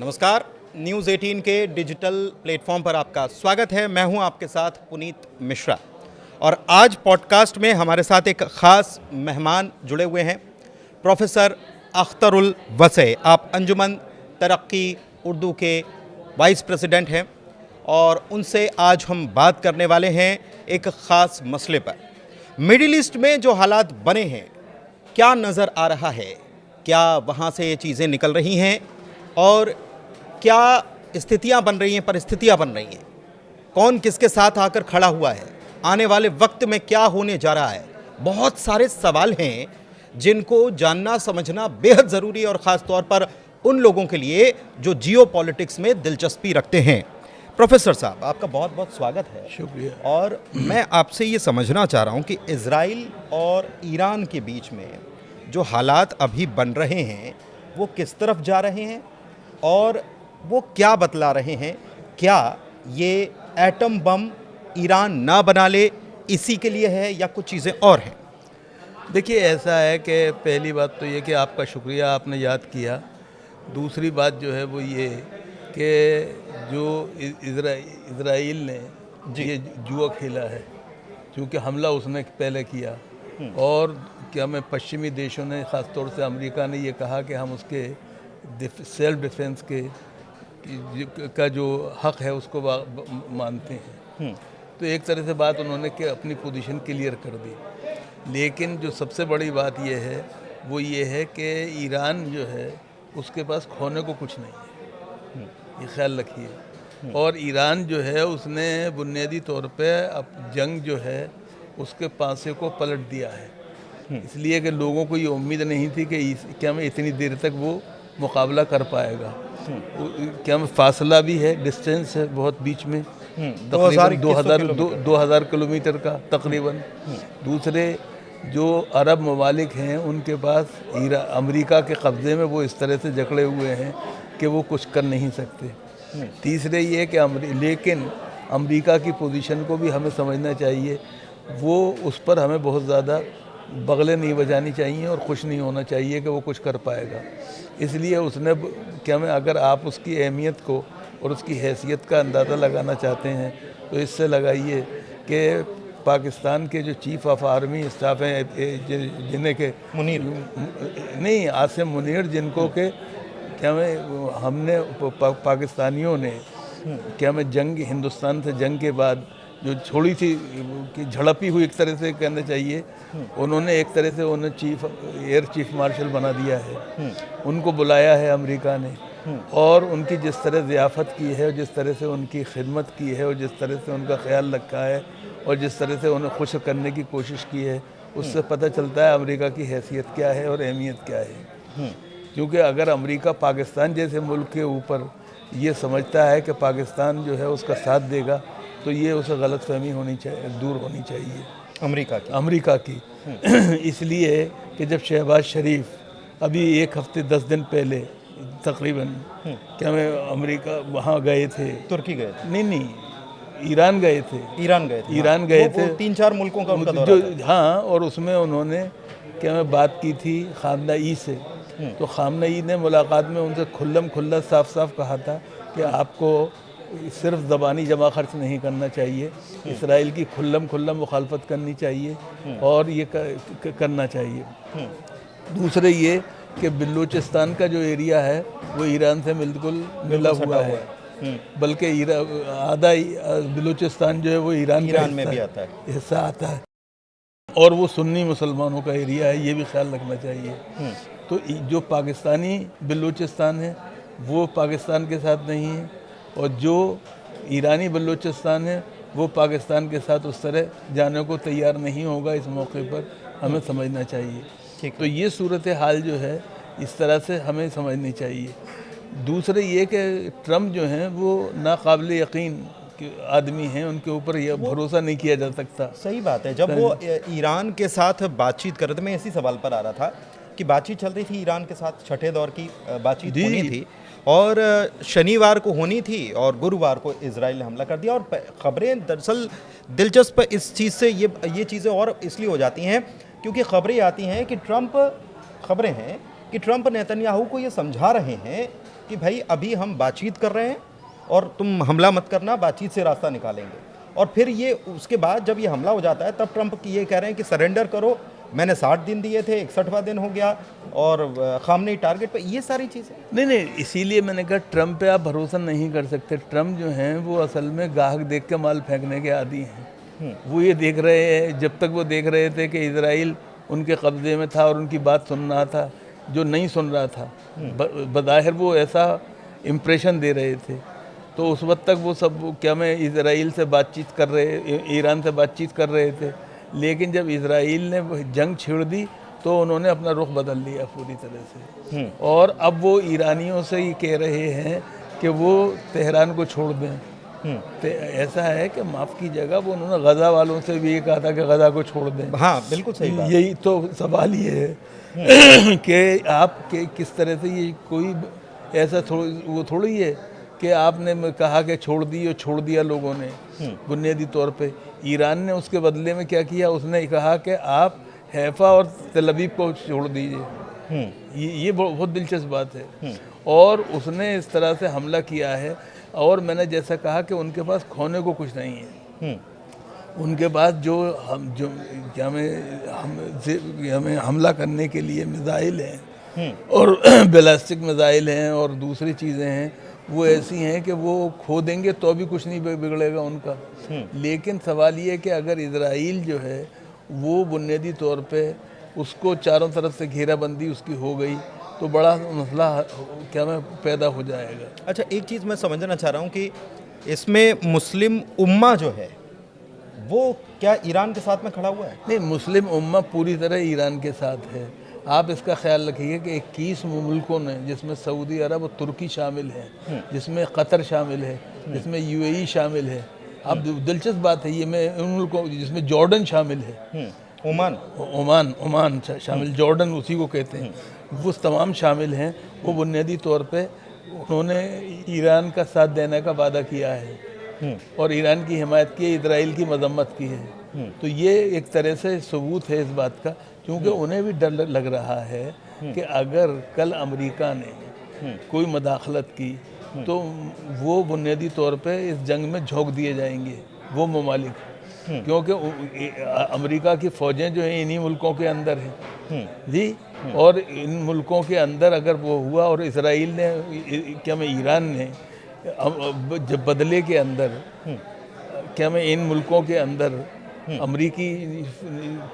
नमस्कार, न्यूज़ 18 के digital platform पर आपका स्वागत है। मैं हूं आपके साथ पुनीत मिश्रा और आज पॉडकास्ट में हमारे साथ एक ख़ास मेहमान जुड़े हुए हैं, प्रोफेसर अख्तरुल वसे। आप अंजुमन तरक्की उर्दू के वाइस प्रेसिडेंट हैं और उनसे आज हम बात करने वाले हैं एक ख़ास मसले पर। मिडिल ईस्ट में जो हालात बने हैं, क्या नज़र आ रहा है, क्या वहाँ से ये चीज़ें निकल रही हैं और क्या स्थितियां बन रही हैं, परिस्थितियां बन रही हैं, कौन किसके साथ आकर खड़ा हुआ है, आने वाले वक्त में क्या होने जा रहा है। बहुत सारे सवाल हैं जिनको जानना समझना बेहद ज़रूरी है और ख़ास तौर पर उन लोगों के लिए जो जियो पॉलिटिक्स में दिलचस्पी रखते हैं। प्रोफेसर साहब, आपका बहुत बहुत स्वागत है। शुक्रिया। और मैं आपसे ये समझना चाह रहा हूँ कि इज़राइल और ईरान के बीच में जो हालात अभी बन रहे हैं वो किस तरफ जा रहे हैं और वो क्या बतला रहे हैं। क्या ये एटम बम ईरान ना बना ले इसी के लिए है या कुछ चीज़ें और हैं? देखिए, ऐसा है कि पहली बात तो ये कि आपका शुक्रिया, आपने याद किया। दूसरी बात जो है वो ये कि जो इज़राइल ने ये जुआ खेला है, क्योंकि हमला उसने पहले किया और क्या मैं पश्चिमी देशों ने, ख़ास तौर से अमेरिका ने ये कहा कि हम उसके सेल्फ डिफेंस का जो हक़ है उसको मानते हैं। तो एक तरह से बात उन्होंने कि अपनी पोजीशन क्लियर कर दी। लेकिन जो सबसे बड़ी बात यह है वो ये है कि ईरान जो है उसके पास खोने को कुछ नहीं है, ये ख्याल रखिए। और ईरान जो है उसने बुनियादी तौर पे अब जंग जो है उसके पासे को पलट दिया है, इसलिए कि लोगों को ये उम्मीद नहीं थी कि क्या मैं इतनी देर तक वो मुकाबला कर पाएगा। क्या में फासला भी है, डिस्टेंस है बहुत बीच में, तकरीबन 2000 किलोमीटर का तकरीबन। दूसरे जो अरब ममालिक हैं उनके पास अमेरिका के कब्ज़े में वो इस तरह से जकड़े हुए हैं कि वो कुछ कर नहीं सकते। तीसरे ये कि लेकिन अमेरिका की पोजीशन को भी हमें समझना चाहिए, वो उस पर हमें बहुत ज़्यादा बगलें नहीं बजानी चाहिए और खुश नहीं होना चाहिए कि वो कुछ कर पाएगा। इसलिए उसने क्या मैं अगर आप उसकी अहमियत को और उसकी हैसियत का अंदाज़ा लगाना चाहते हैं तो इससे लगाइए कि पाकिस्तान के जो चीफ़ ऑफ आर्मी स्टाफ हैं, जिन्हें के मुनीर नहीं, आसिम मुनीर, जिनको के क्या मैं हमने पाकिस्तानियों ने क्या मैं जंग, हिंदुस्तान से जंग के बाद जो छोड़ी थी कि झड़पी हुई एक तरह से कहना चाहिए, उन्होंने एक तरह से उन्हें एयर चीफ मार्शल बना दिया है। उनको बुलाया है अमेरिका ने और उनकी जिस तरह ज़ियाफ़त की है, जिस तरह से उनकी खिदमत की है और जिस तरह से उनका ख्याल रखा है और जिस तरह से उन्हें खुश करने की कोशिश की है, उससे पता चलता है अमेरिका की हैसियत क्या है और अहमियत क्या है। क्योंकि अगर अमेरिका पाकिस्तान जैसे मुल्क के ऊपर ये समझता है कि पाकिस्तान जो है उसका साथ देगा तो ये उसे गलतफहमी होनी चाहिए, दूर होनी चाहिए अमेरिका की। इसलिए कि जब शहबाज शरीफ अभी 1 हफ्ते 10 दिन पहले तकरीबन क्या मैं अमेरिका वहाँ गए थे, तुर्की गए थे? नहीं, ईरान गए थे। ईरान गए थे। 3-4 मुल्कों का उनका दौरा था। हाँ, और उसमें उन्होंने क्या मैं बात की थी खामनेई से। तो खामनेई ने मुलाकात में उनसे खुल्ला साफ साफ कहा था कि आपको सिर्फ ज़बानी जमा खर्च नहीं करना चाहिए, इसराइल की खुल्ला मुखालफत करनी चाहिए और ये करना चाहिए। दूसरे ये कि बलूचिस्तान का जो एरिया है वो ईरान से बिल्कुल मिला हुआ है, बल्कि आधा बलूचिस्तान जो है वो ईरान में भी आता है, हिस्सा आता है और वो सुन्नी मुसलमानों का एरिया है, ये भी ख्याल रखना चाहिए। तो जो पाकिस्तानी बलूचिस्तान है वो पाकिस्तान के साथ नहीं है और जो ईरानी बलूचिस्तान है वो पाकिस्तान के साथ उस तरह जाने को तैयार नहीं होगा। इस मौके पर हमें समझना चाहिए। तो ये सूरत हाल जो है इस तरह से हमें समझनी चाहिए। दूसरे ये कि ट्रम्प जो हैं वो नाकाबिल यकीन आदमी हैं, उनके ऊपर यह भरोसा नहीं किया जा सकता। सही बात है। जब वो ईरान के साथ बातचीत कर रहे थे, मैं इसी सवाल पर आ रहा था कि बातचीत चल रही थी ईरान के साथ, छठे दौर की बातचीत होनी थी और शनिवार को होनी थी और गुरुवार को इजराइल ने हमला कर दिया। और ख़बरें दरअसल दिलचस्प इस चीज़ से ये चीज़ें और इसलिए हो जाती हैं क्योंकि ख़बरें आती हैं कि ट्रंप नेतन्याहू को ये समझा रहे हैं कि भाई अभी हम बातचीत कर रहे हैं और तुम हमला मत करना, बातचीत से रास्ता निकालेंगे। और फिर ये उसके बाद जब ये हमला हो जाता है तब ट्रंप ये कह रहे हैं कि सरेंडर करो, मैंने 60 दिन दिए थे, 61वां दिन हो गया और खामनेई टारगेट पे, ये सारी चीज़ें। नहीं, इसीलिए मैंने कहा ट्रम्प पे आप भरोसा नहीं कर सकते। ट्रम्प जो हैं वो असल में गाहक देख के माल फेंकने के आदी हैं। वो ये देख रहे हैं, जब तक वो देख रहे थे कि इजराइल उनके कब्ज़े में था और उनकी बात सुन रहा था, जो नहीं सुन रहा था, बज़ाहिर वो ऐसा इम्प्रेशन दे रहे थे, तो उस वक्त तक वो सब क्या मैं इजराइल से बातचीत कर रहे, ईरान से बातचीत कर रहे थे। लेकिन जब इजराइल ने जंग छेड़ दी तो उन्होंने अपना रुख बदल लिया पूरी तरह से, और अब वो ईरानियों से ये कह रहे हैं कि वो तेहरान को छोड़ दें। तो ऐसा है कि माफ़ कीजिएगा, वो उन्होंने गज़ा वालों से भी ये कहा था कि गज़ा को छोड़ दें। हाँ बिल्कुल सही बात। यही तो सवाल ये है कि आप के किस तरह से, ये कोई ऐसा वो थोड़ी है कि आपने कहा कि छोड़ दी और छोड़ दिया लोगों ने। बुनियादी तौर पे ईरान ने उसके बदले में क्या किया, उसने कहा कि आप हैफा और तेल अवीव को छोड़ दीजिए। ये बहुत दिलचस्प बात है। और उसने इस तरह से हमला किया है, और मैंने जैसा कहा कि उनके पास खोने को कुछ नहीं है। उनके पास जो हमें हमला करने के लिए मिसाइल हैं और बैलिस्टिक मिसाइल हैं और दूसरी चीज़ें हैं, वो ऐसी हैं कि वो खो देंगे तो भी कुछ नहीं बिगड़ेगा उनका। लेकिन सवाल ये है कि अगर इजराइल जो है वो बुनियादी तौर पे उसको चारों तरफ से घेराबंदी उसकी हो गई तो बड़ा मसला क्या मैं पैदा हो जाएगा। अच्छा, एक चीज़ मैं समझना चाह रहा हूँ कि इसमें मुस्लिम उम्मा जो है वो क्या ईरान के साथ में खड़ा हुआ है? नहीं, मुस्लिम उम्मा पूरी तरह ईरान के साथ है। आप इसका ख्याल रखिए कि 21 मुल्कों ने, जिसमें सऊदी अरब और तुर्की शामिल है, जिसमें कतर शामिल है, जिसमें यूएई शामिल है। अब दिलचस्प बात है, ये मैं उन मुल्कों जिसमें जॉर्डन शामिल है, ओमान शामिल, जॉर्डन उसी को कहते हैं, वो तमाम शामिल हैं। वो बुनियादी तौर पे उन्होंने ईरान का साथ देने का वादा किया है और ईरान की हिमायत की है, इजराइल की मजम्मत की है। तो ये एक तरह से सबूत है इस बात का, क्योंकि उन्हें भी डर लग रहा है कि अगर कल अमेरिका ने कोई मदाखलत की तो वो बुनियादी तौर पे इस जंग में झोंक दिए जाएंगे वो ममालिक, क्योंकि अमेरिका की फ़ौजें जो हैं इन्हीं मुल्कों के अंदर हैं जी। और इन मुल्कों के अंदर अगर वो हुआ और इसराइल ने क्या मैं ईरान ने जब बदले के अंदर क्या मैं इन मुल्कों के अंदर अमरीकी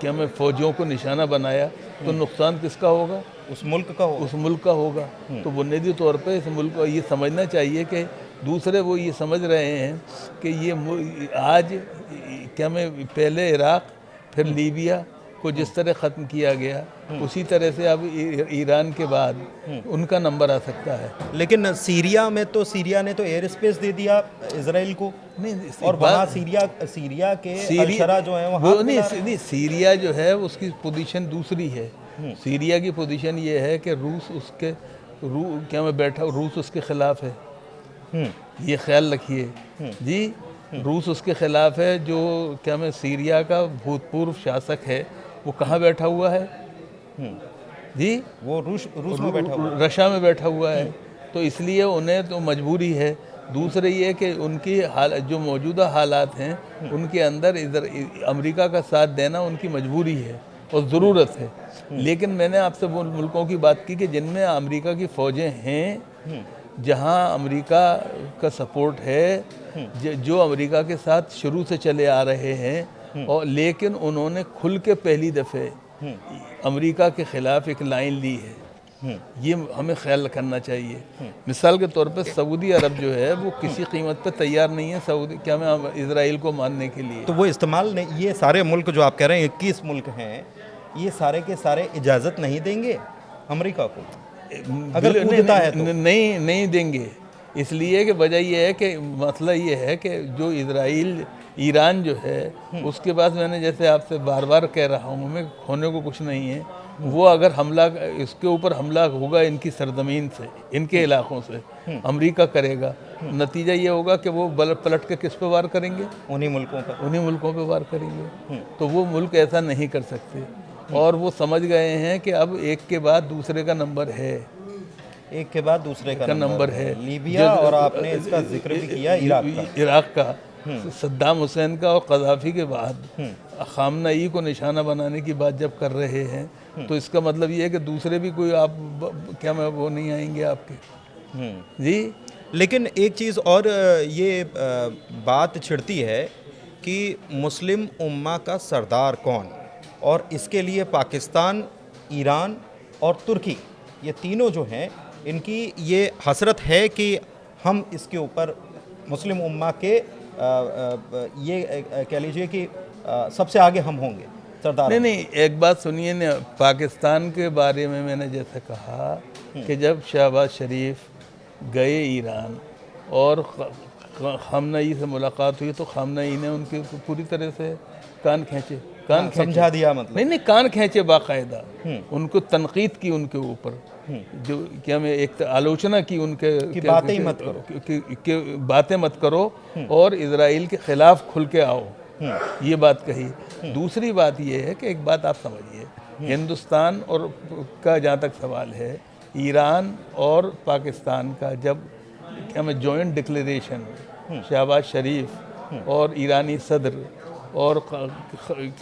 क्या मैं फ़ौजियों को निशाना बनाया तो नुकसान किसका होगा? उस मुल्क का होगा। उस मुल्क का होगा। तो बुनियादी तौर पे इस मुल्क को ये समझना चाहिए कि दूसरे वो ये समझ रहे हैं कि ये आज क्या मैं पहले इराक़ फिर लीबिया को जिस तरह ख़त्म किया गया उसी तरह से अब ईरान के बाद उनका नंबर आ सकता है। लेकिन सीरिया में तो सीरिया ने तो एयर स्पेस दे दिया इजराइल को, नहीं, और वहाँ सीरिया के अल-शरा जो है वो नहीं, सीरिया जो है उसकी पोजीशन दूसरी है। सीरिया की पोजीशन ये है कि रूस उसके ख़िलाफ़ है। ये ख्याल रखिए जी, रूस उसके ख़िलाफ़ है। जो क्या मैं सीरिया का भूतपूर्व शासक है वो कहाँ बैठा हुआ है जी? वो रूस में बैठा हुआ है, रशिया में बैठा हुआ है। तो इसलिए उन्हें तो मजबूरी है। दूसरे ये कि उनकी जो मौजूदा हालात हैं उनके अंदर इधर अमेरिका का साथ देना उनकी मजबूरी है और ज़रूरत है। लेकिन मैंने आपसे वो मुल्कों की बात की कि जिनमें अमेरिका की फ़ौजें हैं, जहां अमेरिका का सपोर्ट है, जो अमेरिका के साथ शुरू से चले आ रहे हैं, और लेकिन उन्होंने खुल के पहली दफ़े अमेरिका के ख़िलाफ़ एक लाइन ली है। ये हमें ख्याल करना चाहिए। मिसाल के तौर पे सऊदी अरब जो है वो किसी कीमत पे तैयार नहीं है सऊदी क्या मैं इजराइल को मानने के लिए। तो वो इस्तेमाल नहीं, ये सारे मुल्क जो आप कह रहे हैं 21 मुल्क हैं, ये सारे के सारे इजाज़त नहीं देंगे अमेरिका को अगर कूदता है तो? नहीं देंगे। इसलिए कि वजह यह है कि मसला ये है कि जो ईरान जो है उसके पास, मैंने जैसे आपसे बार बार कह रहा हूँ, मैं खोने को कुछ नहीं है। वो अगर हमला इसके ऊपर हमला होगा इनकी सरजमीन से, इनके इलाकों से अमेरिका करेगा, नतीजा ये होगा कि वो पलट के किस पे वार करेंगे? उन्हीं मुल्कों पे वार करेंगे। तो वो मुल्क ऐसा नहीं कर सकते और वो समझ गए हैं कि अब एक के बाद दूसरे का नंबर है। एक के बाद दूसरे का नंबर है। लीबिया और आपने इसका जिक्र भी किया इराक का सद्दाम हुसैन का और कज़ाफ़ी के बाद ख़ामनई को निशाना बनाने की बात जब कर रहे हैं तो इसका मतलब ये है कि दूसरे भी कोई आप क्या मैं वो नहीं आएंगे आपके जी। लेकिन एक चीज़ और ये बात छिड़ती है कि मुस्लिम उम्मा का सरदार कौन, और इसके लिए पाकिस्तान, ईरान और तुर्की, ये तीनों जो हैं इनकी ये हसरत है कि हम इसके ऊपर मुस्लिम उम्मा के ये कह लीजिए कि सबसे आगे हम होंगे सरदार। नहीं, एक बात सुनिए ना, पाकिस्तान के बारे में मैंने जैसे कहा कि जब शहबाज शरीफ गए ईरान और ख़ामनई से मुलाकात हुई तो ख़ामनई ने उनके पूरी तरह से कान खींचे, समझा दिया, मतलब नहीं कान खींचे बाकायदा, उनको तनकीद की उनके ऊपर, जो क्या मैं एक आलोचना की उनके कि बातें मत करो, कि बातें मत करो और इजराइल के ख़िलाफ़ खुल के आओ, ये बात कही। दूसरी बात ये है कि एक बात आप समझिए, हिंदुस्तान और का जहाँ तक सवाल है, ईरान और पाकिस्तान का जब क्या मैं जॉइंट डिक्लेरेशन शहबाज शरीफ और ईरानी सदर और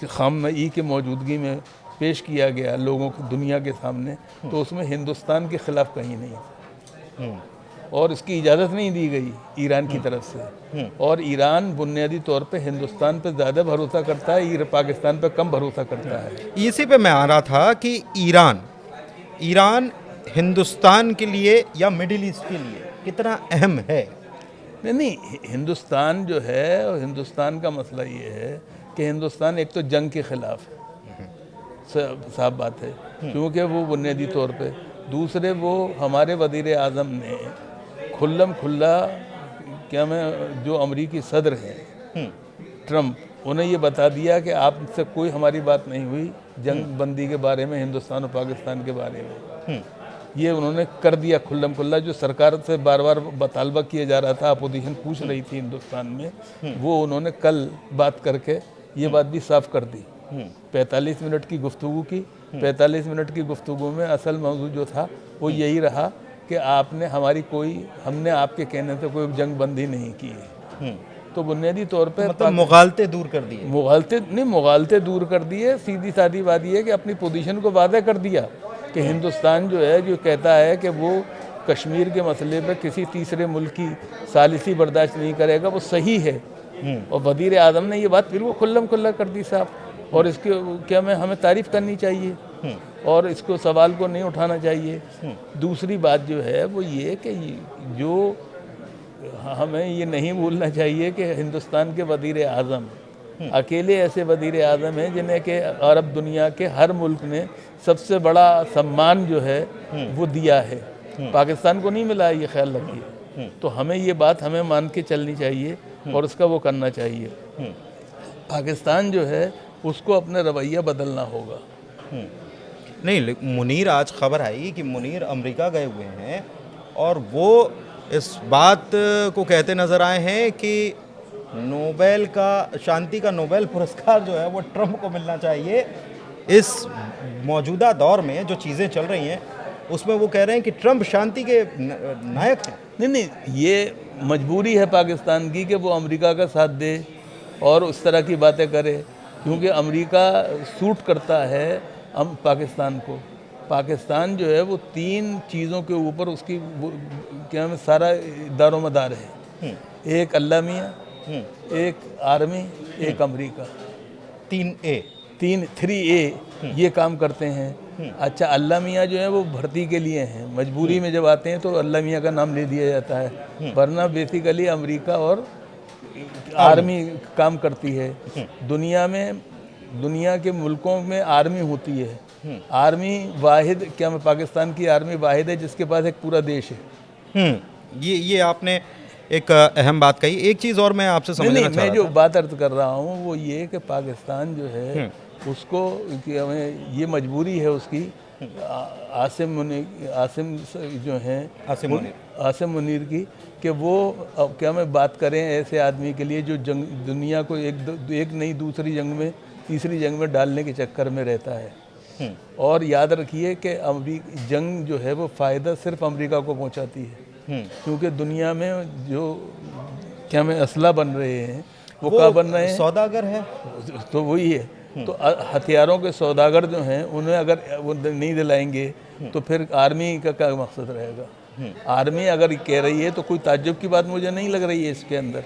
ख़ामनई की मौजूदगी में पेश किया गया लोगों को दुनिया के सामने, तो उसमें हिंदुस्तान के ख़िलाफ़ कहीं नहीं और इसकी इजाज़त नहीं दी गई ईरान की तरफ से। और ईरान बुनियादी तौर पे हिंदुस्तान पे ज़्यादा भरोसा करता है, पाकिस्तान पे कम भरोसा करता है। इसी पे मैं आ रहा था कि ईरान हिंदुस्तान के लिए या मिडिल ईस्ट के लिए कितना अहम है। नहीं, हिंदुस्तान जो है, और हिंदुस्तान का मसला ये है कि हिंदुस्तान एक तो जंग के ख़िलाफ़ है, साफ बात है, क्योंकि वो बुनियादी तौर पे, दूसरे वो हमारे वज़ीर आज़म ने खुल्लम खुल्ला क्या मैं जो अमरीकी सदर हैं ट्रम्प, उन्हें ये बता दिया कि आपसे कोई हमारी बात नहीं हुई जंग बंदी के बारे में, हिंदुस्तान और पाकिस्तान के बारे में, ये उन्होंने कर दिया खुल्लम खुल्ला। जो सरकार से बार बार मुतालबा किया जा रहा था, अपोजिशन पूछ रही थी हिंदुस्तान में, वो उन्होंने कल बात करके ये बात भी साफ कर दी। 45 मिनट की गुफ्तगू की, 45 मिनट की गुफ्तगू में असल मौजू जो था वो यही रहा कि हमने आपके कहने से कोई जंग बंदी नहीं की है। तो बुनियादी तौर पे मतलब मुगालते दूर कर दिए, मुगालते दूर कर दिए। सीधी सादी बात ये है कि अपनी पोजीशन को वादे कर दिया कि हिंदुस्तान जो है, जो कहता है कि वो कश्मीर के मसले पर किसी तीसरे मुल्क की सालिसी बर्दाश्त नहीं करेगा, वो सही है। और वज़ीर आज़म ने ये बात फिर वो खुल्लम खुल्ला कर दी साहब, और इसके क्या मैं हमें तारीफ़ करनी चाहिए और इसको सवाल को नहीं उठाना चाहिए। दूसरी बात जो है वो ये कि जो हमें ये नहीं भूलना चाहिए कि हिंदुस्तान के वज़ीर आज़म अकेले ऐसे वज़ीर आज़म हैं जिन्हें के अरब दुनिया के हर मुल्क ने सबसे बड़ा सम्मान जो है वो दिया है, पाकिस्तान को नहीं मिला है, ये ख्याल रखिए। तो हमें ये बात हमें मान के चलनी चाहिए और उसका वो करना चाहिए। पाकिस्तान जो है उसको अपना रवैया बदलना होगा। नहीं, मुनीर आज खबर आई कि मुनीर अमेरिका गए हुए हैं और वो इस बात को कहते नज़र आए हैं कि नोबेल का शांति का नोबेल पुरस्कार जो है वो ट्रंप को मिलना चाहिए। इस मौजूदा दौर में जो चीज़ें चल रही हैं उसमें वो कह रहे हैं कि ट्रंप शांति के नायक हैं। नहीं, ये मजबूरी है पाकिस्तान की कि वो अमेरिका का साथ दे और उस तरह की बातें करे, क्योंकि अमेरिका सूट करता है पाकिस्तान को। पाकिस्तान जो है वो 3 चीज़ों के ऊपर उसकी क्या में सारा दारोमदार है, एक अल्लाह मियाँ, एक आर्मी, एक अमेरिका, 3A ये काम करते हैं। अच्छा, अल्लाह मियाँ जो है वो भर्ती के लिए हैं, मजबूरी में जब आते हैं तो अल्लाह मियाँ का नाम ले दिया जाता है, वरना बेसिकली अमेरिका और आर्मी काम करती है। दुनिया के मुल्कों में आर्मी होती है, आर्मी वाहिद क्या मैं पाकिस्तान की आर्मी वाहिद है जिसके पास एक पूरा देश है। ये आपने एक अहम बात कही। एक चीज़ और मैं आपसे समझना चाह रहा था। मैं जो बात अर्ज कर रहा हूँ वो ये कि पाकिस्तान जो है उसको कि हमें ये मजबूरी है उसकी, आसिम जो हैं आसिम मुनीर की, कि वो अब क्या मैं बात करें ऐसे आदमी के लिए जो दुनिया को एक नहीं दूसरी जंग में तीसरी जंग में डालने के चक्कर में रहता है। और याद रखिए कि जंग जो है वो फ़ायदा सिर्फ अमेरिका को पहुंचाती है, क्योंकि दुनिया में जो क्या में असला बन रहे हैं वो कहाँ बन रहे हैं, सौदागर है, तो वही है। तो हथियारों के सौदागर जो हैं उन्हें अगर वो नहीं दिलाएंगे तो फिर आर्मी का क्या मकसद रहेगा। आर्मी अगर कह रही है तो कोई ताज्जुब की बात मुझे नहीं लग रही है इसके अंदर,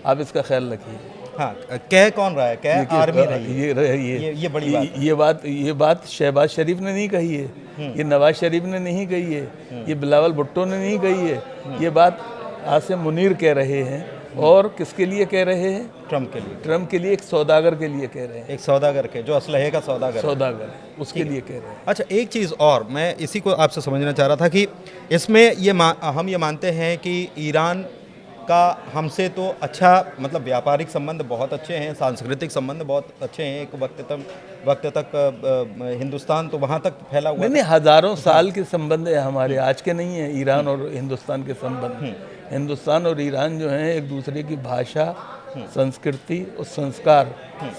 आप इसका ख्याल रखिए। हाँ, कह कौन रहा है, कह आर्मी रही है। ये बड़ी बात ये बात शहबाज शरीफ ने नहीं कही है, ये नवाज शरीफ ने नहीं कही है, ये बिलावल भुट्टो ने नहीं कही है, ये बात आसिम मुनीर कह रहे हैं। और किसके लिए कह रहे हैं? ट्रम्प के लिए, एक सौदागर के लिए कह रहे हैं, एक सौदागर के, जो असलहे का सौदागर उसके लिए कह रहे हैं। अच्छा, एक चीज़ और मैं इसी को आपसे समझना चाह रहा था कि इसमें हम ये मानते हैं कि ईरान का हमसे तो अच्छा, मतलब व्यापारिक संबंध बहुत अच्छे हैं, सांस्कृतिक संबंध बहुत अच्छे हैं। एक वक्त तक हिंदुस्तान तो वहाँ तक फैला हुआ नहीं, हज़ारों साल के संबंध है हमारे, आज के नहीं है ईरान और हिंदुस्तान के संबंध। हिंदुस्तान और ईरान जो हैं एक दूसरे की भाषा, संस्कृति और संस्कार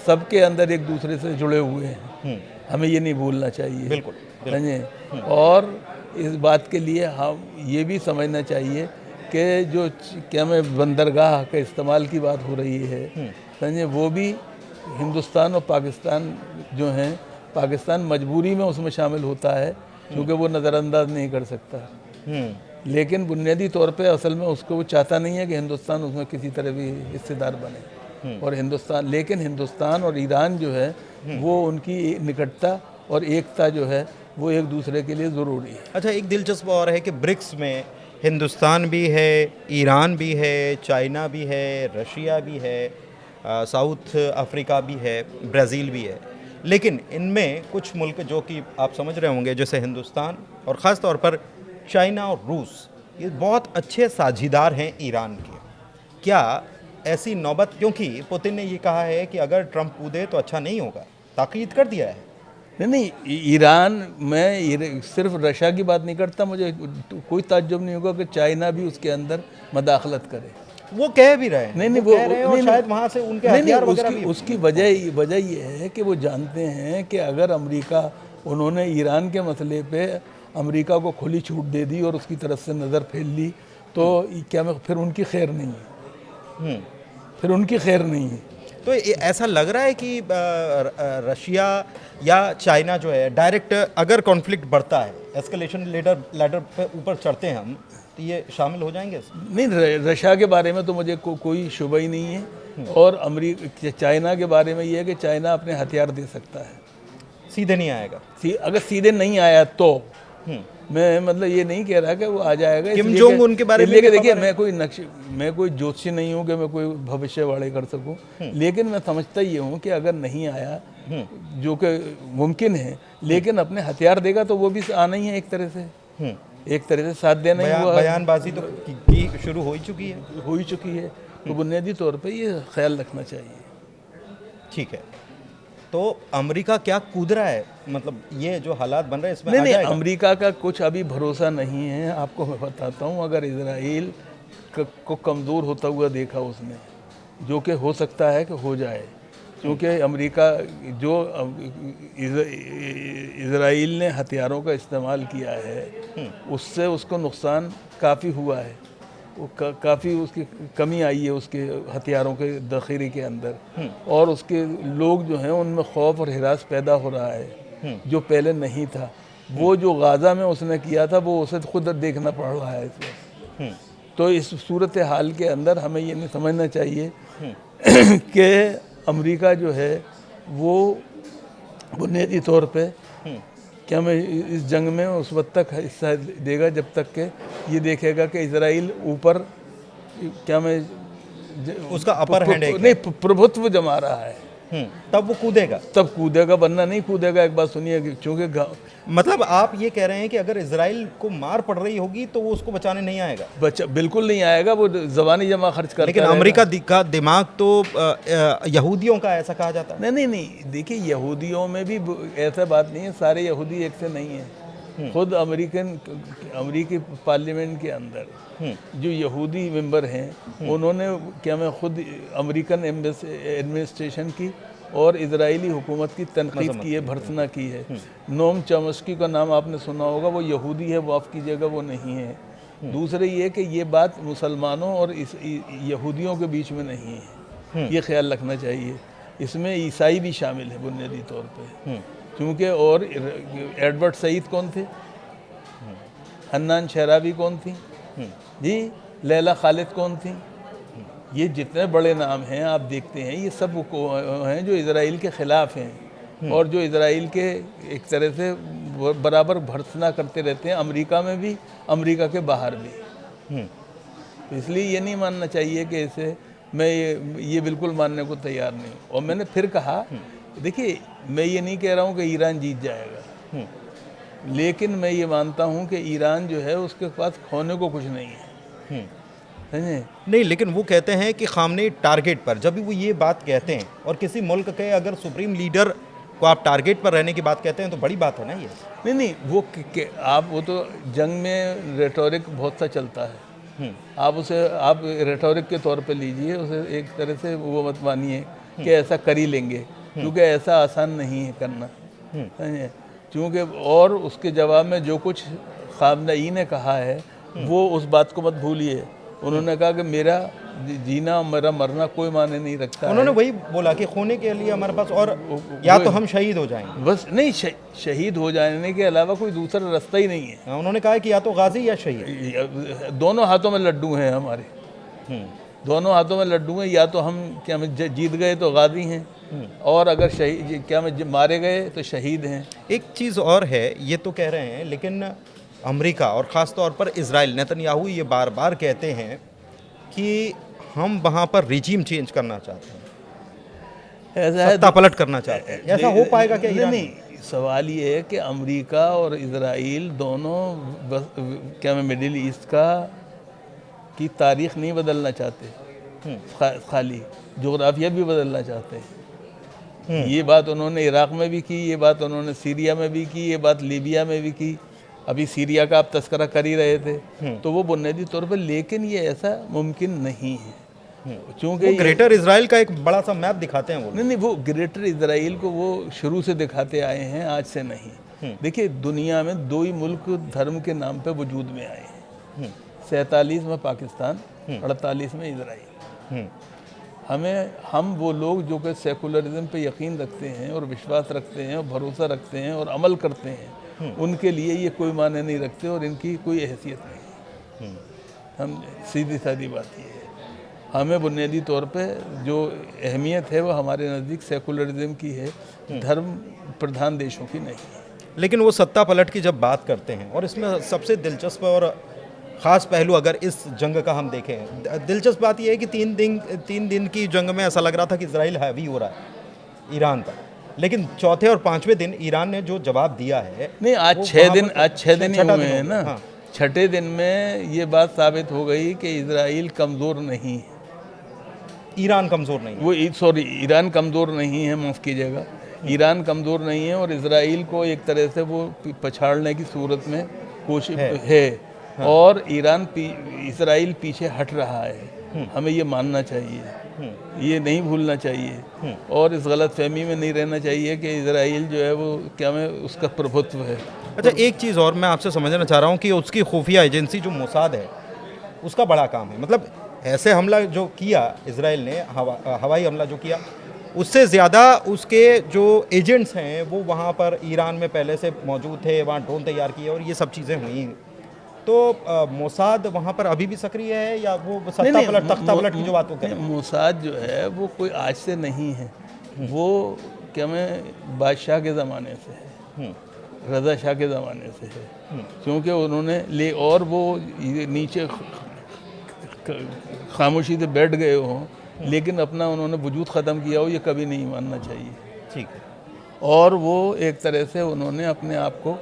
सबके अंदर एक दूसरे से जुड़े हुए हैं, हमें ये नहीं भूलना चाहिए। बिल्कुल। समझे। और इस बात के लिए हम ये भी समझना चाहिए कि जो क्या में बंदरगाह का इस्तेमाल की बात हो रही है, समझे, वो भी हिंदुस्तान और पाकिस्तान जो हैं, पाकिस्तान मजबूरी में उसमें शामिल होता है क्योंकि वो नज़रअंदाज नहीं कर सकता, लेकिन बुनियादी तौर पे असल में उसको वो चाहता नहीं है कि हिंदुस्तान उसमें किसी तरह भी हिस्सेदार बने। और हिंदुस्तान और ईरान जो है वो उनकी निकटता और एकता जो है वो एक दूसरे के लिए ज़रूरी है। अच्छा, एक दिलचस्प और है कि ब्रिक्स में हिंदुस्तान भी है, ईरान भी है, चाइना भी है, रशिया भी है, साउथ अफ्रीका भी है, ब्राज़ील भी है, लेकिन इनमें कुछ मुल्क जो कि आप समझ रहे होंगे जैसे हिंदुस्तान और ख़ास तौर पर चाइना और रूस, ये बहुत अच्छे साझीदार हैं ईरान के। क्या ऐसी नौबत, क्योंकि पुतिन ने ये कहा है कि अगर ट्रंप कूदे तो अच्छा नहीं होगा, ताकीद कर दिया है। नहीं, ईरान में सिर्फ रशिया की बात नहीं करता, मुझे कोई ताज्जुब नहीं होगा कि चाइना भी उसके अंदर मदाखलत करे। वो कह भी रहे हैं, नहीं, वो शायद वहाँ से उनके हथियार वगैरह भी। उसकी वजह ये है कि वो जानते हैं कि अगर अमेरिका, उन्होंने ईरान के मसले पे अमेरिका को खुली छूट दे दी और उसकी तरफ से नज़र फेर ली तो क्या फिर उनकी खैर नहीं है, फिर उनकी खैर नहीं है। तो ऐसा लग रहा है कि रशिया या चाइना जो है डायरेक्ट, अगर कॉन्फ्लिक्ट बढ़ता है, एस्केलेशन लैडर पे ऊपर चढ़ते हैं हम, तो ये शामिल हो जाएंगे। नहीं, रशिया के बारे में तो मुझे कोई शुबा ही नहीं है। और चाइना के बारे में ये है कि चाइना अपने हथियार दे सकता है, सीधे नहीं आएगा। अगर सीधे नहीं आया तो मैं मतलब ये नहीं कह रहा कि वो आ जाएगा। किम जोंग उन के बारे में देखिए, मैं कोई ज्योतिषी नहीं हूँ कि मैं कोई भविष्यवाणी कर सकूँ, लेकिन मैं समझता ये हूँ कि अगर नहीं आया, जो कि मुमकिन है, लेकिन अपने हथियार देगा तो वो भी आना ही है, एक तरह से साथ देना ही हुआ। बयानबाजी तो की शुरू हो ही चुकी है। तो बुनियादी तौर पे ये ख्याल रखना चाहिए। ठीक है, तो अमेरिका क्या कूद रहा है, मतलब ये जो हालात बन रहे हैं इसमें नहीं, अमेरिका का कुछ अभी भरोसा नहीं है। आपको मैं बताता हूँ, अगर इजराइल को कमज़ोर होता हुआ देखा उसने, जो कि हो सकता है कि हो जाए, क्योंकि अमेरिका जो इजराइल ने हथियारों का इस्तेमाल किया है उससे उसको नुकसान काफ़ी हुआ है, वो काफ़ी उसकी कमी आई है उसके हथियारों के ज़ख़ीरे के अंदर, और उसके लोग जो हैं उनमें खौफ और हिरास पैदा हो रहा है जो पहले नहीं था। वो जो गाज़ा में उसने किया था वो उसे खुद देखना पड़ रहा है इस वक्त। तो इस सूरत हाल के अंदर हमें ये नहीं समझना चाहिए कि अमेरिका जो है वो बुनियादी तौर पे क्या मैं इस जंग में उस वक्त तक हिस्सा देगा जब तक के ये देखेगा कि इजराइल ऊपर क्या मैं उसका अपर हैंड है, नहीं, प्रभुत्व जमा रहा है, तब वो कूदेगा, वरना नहीं कूदेगा। एक बात सुनिए, क्योंकि मतलब आप ये कह रहे हैं कि अगर इजराइल को मार पड़ रही होगी तो वो उसको बचाने नहीं आएगा। बिल्कुल नहीं आएगा, वो ज़बानी जमा खर्च करता है। लेकिन अमेरिका का दिमाग तो यहूदियों का, ऐसा कहा जाता है। नहीं, देखिए, यहूदियों में भी ऐसा बात नहीं है, सारे यहूदी एक से नहीं है। खुद अमेरिकी पार्लियामेंट के अंदर जो यहूदी मेंबर हैं उन्होंने क्या मैं खुद अमेरिकन एडमिनिस्ट्रेशन की और इजरायली हुकूमत की तनकीद की है, भर्त्सना की है। नोम चॉम्स्की का नाम आपने सुना होगा, वो यहूदी है, माफ़ कीजिएगा, वो नहीं है। दूसरे ये कि ये बात मुसलमानों और इस यहूदियों के बीच में नहीं है, ये ख्याल रखना चाहिए। इसमें ईसाई भी शामिल है बुनियादी तौर पे, क्योंकि और एडवर्ड सईद कौन थे, हन्नान शहरावी कौन थी जी, लैला खालिद कौन थी, ये जितने बड़े नाम हैं आप देखते हैं, ये सब हैं जो इजराइल के ख़िलाफ़ हैं और जो इजराइल के एक तरह से बराबर भर्त्सना करते रहते हैं, अमेरिका में भी, अमेरिका के बाहर भी। तो इसलिए ये नहीं मानना चाहिए कि इसे मैं ये बिल्कुल मानने को तैयार नहीं। और मैंने फिर कहा, देखिए मैं ये नहीं कह रहा हूँ कि ईरान जीत जाएगा, लेकिन मैं ये मानता हूँ कि ईरान जो है उसके पास खोने को कुछ नहीं है। नहीं, लेकिन वो कहते हैं कि खामनेई टारगेट पर, जब भी वो ये बात कहते हैं और किसी मुल्क के अगर सुप्रीम लीडर को आप टारगेट पर रहने की बात कहते हैं तो बड़ी बात है ना ये। नहीं वो वो तो जंग में रेटोरिक बहुत सा चलता है, आप उसे आप रेटोरिक के तौर पे लीजिए, उसे एक तरह से वो मत मानिए कि ऐसा कर ही लेंगे, क्योंकि ऐसा आसान नहीं है करना। क्योंकि और उसके जवाब में जो कुछ खामनेई ने कहा है वो उस बात को मत भूलिए। उन्होंने कहा कि मेरा जीना मेरा मरना कोई माने नहीं रखता। उन्होंने वही बोला कि खोने के लिए हमारे पास और या तो हम शहीद हो जाएंगे, बस नहीं, शहीद हो जाने के अलावा कोई दूसरा रास्ता ही नहीं है। उन्होंने कहा कि या तो गाजी या शहीद, दोनों हाथों में लड्डू हैं हमारे, दोनों हाथों में लड्डू हैं। या तो हम क्या में जीत गए तो गाजी हैं, और अगर शहीद क्या में मारे गए तो शहीद हैं। एक चीज़ और है, ये तो कह रहे हैं, लेकिन अमेरिका और ख़ास तौर पर इजराइल, नेतन्याहू ये बार बार कहते हैं कि हम वहाँ पर रिजीम चेंज करना चाहते हैं, ऐसा है, सत्ता पलट करना चाहते हैं। ऐसा हो पाएगा क्या ईरान? नहीं, सवाल ये है कि अमेरिका और इजराइल दोनों क्या में मिडिल ईस्ट की तारीख नहीं बदलना चाहते, खाली जोग्राफिया भी बदलना चाहते हैं। ये बात उन्होंने इराक़ में भी की, ये बात उन्होंने सीरिया में भी की, ये बात लीबिया में भी की, अभी सीरिया का आप तस्करा कर ही रहे थे। तो वो बुनियादी तौर पर, लेकिन ये ऐसा मुमकिन नहीं है, क्योंकि ग्रेटर इजराइल का एक बड़ा सा मैप दिखाते हैं वो। नहीं, वो ग्रेटर इजराइल को वो शुरू से दिखाते आए हैं, आज से नहीं। देखिए दुनिया में दो ही मुल्क धर्म के नाम पे वजूद में आए हैं, 47 में पाकिस्तान, 48 में इजराइल। हम वो लोग जो कि सेकुलरिज्म पे यकीन रखते हैं और विश्वास रखते हैं और भरोसा रखते हैं और अमल करते हैं, उनके लिए ये कोई माने नहीं रखते और इनकी कोई हैसियत नहीं। हम सीधी सादी बात ये है, हमें बुनियादी तौर पे जो अहमियत है वो हमारे नज़दीक सेकुलरिज्म की है, धर्म प्रधान देशों की नहीं है। लेकिन वो सत्ता पलट की जब बात करते हैं, और इसमें सबसे दिलचस्प और ख़ास पहलू अगर इस जंग का हम देखें, दिलचस्प बात यह है कि 3 दिन की जंग में ऐसा लग रहा था कि इजराइल हावी हो रहा है ईरान पर, लेकिन चौथे और 5वें दिन ईरान ने जो जवाब दिया है, नहीं आज 6 दिन ही हुए हैं ना। हाँ। 6ठे दिन में ये बात साबित हो गई कि इजराइल कमज़ोर नहीं है, ईरान कमज़ोर नहीं है। वो सॉरी, ईरान कमज़ोर नहीं है, माफ़ कीजिएगा, ईरान कमज़ोर नहीं है और इजराइल को एक तरह से वो पछाड़ने की सूरत में कोशिश है। हाँ। और इजराइल पीछे हट रहा है, हमें ये मानना चाहिए, ये नहीं भूलना चाहिए, और इस गलत फहमी में नहीं रहना चाहिए कि इजराइल जो है वो क्या में उसका प्रभुत्व है। अच्छा, एक चीज़ और मैं आपसे समझना चाह रहा हूँ कि उसकी खुफिया एजेंसी जो मोसाद है, उसका बड़ा काम है। मतलब ऐसे हमला जो किया इजराइल ने, हवाई हमला जो किया, उससे ज़्यादा उसके जो एजेंट्स हैं वो वहाँ पर ईरान में पहले से मौजूद थे, वहाँ ड्रोन तैयार किए और ये सब चीज़ें हुई। तो मोसाद वहाँ पर अभी भी सक्रिय है या वो सत्ता पलट, तख्ता पलट की जो बात होती है? मोसाद जो है वो कोई आज से नहीं है, वो क्या में बादशाह के ज़माने से है, रज़ा शाह के ज़माने से है, क्योंकि उन्होंने और वो नीचे खामोशी से बैठ गए हों, लेकिन अपना उन्होंने वजूद ख़त्म किया हो, ये कभी नहीं मानना चाहिए। ठीक है। और वो एक तरह से उन्होंने अपने आप को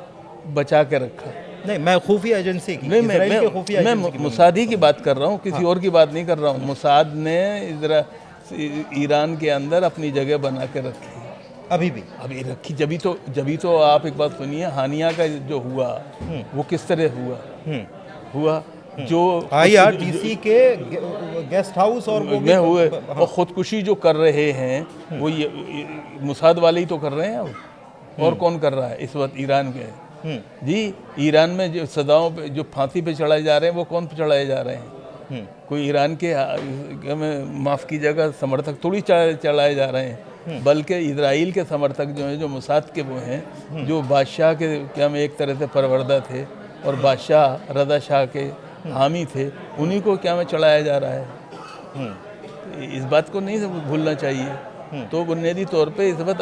बचा के रखा। नहीं, मैं खुफिया एजेंसी की, मैं मोसाद ही की बात कर रहा हूँ, किसी और की बात नहीं कर रहा हूँ। मोसाद ने ईरान के अंदर अपनी जगह बना के रखी, अभी रखी। जभी तो आप एक बात सुनिए, हानिया का जो हुआ वो किस तरह हुआ, जो IRGC के गेस्ट हाउस और वो भी में हुए और ख़ुदकुशी जो कर रहे हैं वो ये मुसाद वाले ही तो कर रहे हैं अब, और कौन कर रहा है इस वक्त? ईरान के जी, ईरान में जो सदाओं पे जो फांसी पे चढ़ाए जा रहे हैं वो कौन पे चढ़ाए जा रहे हैं? कोई ईरान के में माफ़ कीजिएगा समर्थक थोड़ी चढ़ाए जा रहे हैं, बल्कि इजराइल के समर्थक जो हैं, जो मुसाद के वो हैं, जो बादशाह के क्या में एक तरह से परवरदा थे और बादशाह रज़ा शाह के हामी थे, उन्हीं को क्या में चढ़ाया जा रहा है। इस बात को नहीं भूलना चाहिए। तो बुनियादी तौर पे इस वक्त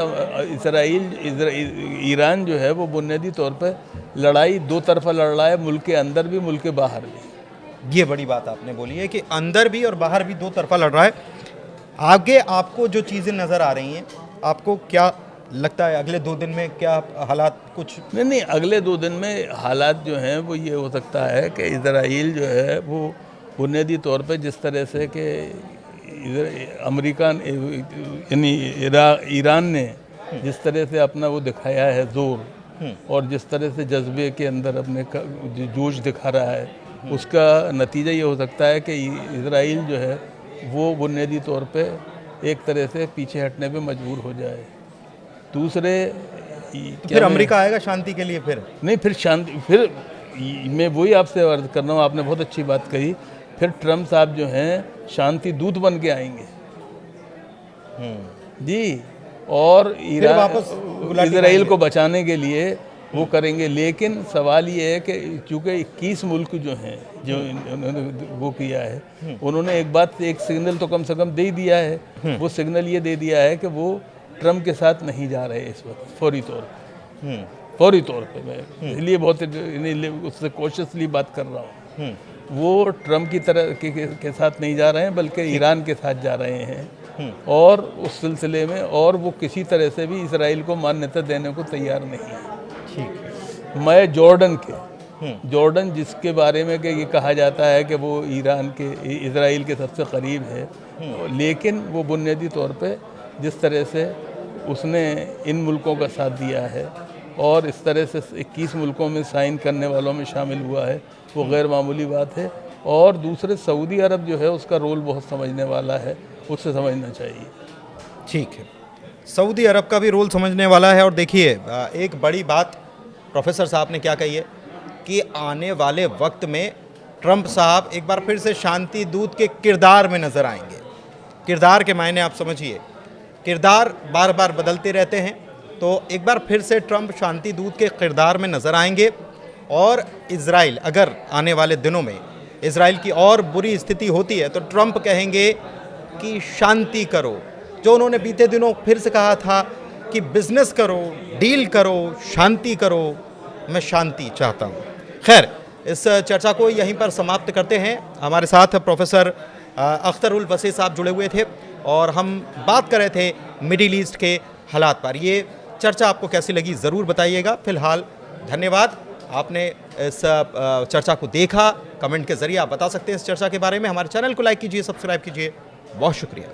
ईरान जो है वो बुनियादी तौर पे लड़ाई दो तरफा लड़ रहा है, मुल्क के अंदर भी मुल्क के बाहर भी। ये बड़ी बात आपने बोली है कि अंदर भी और बाहर भी दो तरफा लड़ रहा है। आगे आपको जो चीज़ें नज़र आ रही हैं, आपको क्या लगता है अगले 2 दिन में क्या हालात कुछ? नहीं, अगले 2 दिन में हालात जो हैं वो ये हो सकता है कि इजराइल जो है वो बुनियादी तौर पे जिस तरह से कि अमेरिका यानी ईरान ने जिस तरह से अपना वो दिखाया है जोर, और जिस तरह से जज्बे के अंदर अपने जोश दिखा रहा है, उसका नतीजा ये हो सकता है कि इजराइल जो है वो बुनियादी तौर पे एक तरह से पीछे हटने पे मजबूर हो जाए। दूसरे फिर अमेरिका आएगा शांति के लिए? फिर नहीं, फिर शांति, फिर मैं वही आपसे अर्ज कर रहा हूँ, आपने बहुत अच्छी बात कही, फिर ट्रम्प साहब जो हैं शांति दूत बन के आएंगे जी, और ईरान वापस इजराइल को बचाने के लिए वो करेंगे। लेकिन सवाल ये है कि चूँकि 21 मुल्क जो हैं जो उन्होंने वो किया है, उन्होंने एक सिग्नल तो कम से कम दे ही दिया है। वो सिग्नल ये दे दिया है कि वो ट्रम्प के साथ नहीं जा रहे इस वक्त फौरी तौर पे। मैं इसलिए बहुत उससे कॉशियसली बात कर रहा हूँ। वो ट्रम्प की तरह के साथ नहीं जा रहे हैं, बल्कि ईरान के साथ जा रहे हैं, और उस सिलसिले में और वो किसी तरह से भी इसराइल को मान्यता देने को तैयार नहीं है। ठीक, मैं जॉर्डन जिसके बारे में कि ये कहा जाता है कि वो इजराइल के सबसे करीब है, लेकिन वो बुनियादी तौर पे जिस तरह से उसने इन मुल्कों का साथ दिया है और इस तरह से 21 मुल्कों में साइन करने वालों में शामिल हुआ है, वो गैर मामूली बात है। और दूसरे सऊदी अरब जो है उसका रोल बहुत समझने वाला है, उससे समझना चाहिए। ठीक है, सऊदी अरब का भी रोल समझने वाला है। और देखिए, एक बड़ी बात प्रोफेसर साहब ने क्या कही है कि आने वाले वक्त में ट्रंप साहब एक बार फिर से शांति दूत के किरदार में नज़र आएंगे। किरदार के मायने आप समझिए, किरदार बार बार बदलते रहते हैं, तो एक बार फिर से ट्रंप शांति दूत के किरदार में नज़र आएंगे। और इजराइल, अगर आने वाले दिनों में इजराइल की और बुरी स्थिति होती है तो ट्रंप कहेंगे कि शांति करो, जो उन्होंने बीते दिनों फिर से कहा था कि बिजनेस करो, डील करो, शांति करो, मैं शांति चाहता हूँ। खैर, इस चर्चा को यहीं पर समाप्त करते हैं। हमारे साथ प्रोफेसर अख्तरुल वसी साहब जुड़े हुए थे और हम बात कर रहे थे मिडिल ईस्ट के हालात पर। ये चर्चा आपको कैसी लगी ज़रूर बताइएगा। फिलहाल धन्यवाद, आपने इस चर्चा को देखा। कमेंट के ज़रिए आप बता सकते हैं इस चर्चा के बारे में। हमारे चैनल को लाइक कीजिए, सब्सक्राइब कीजिए। बहुत शुक्रिया।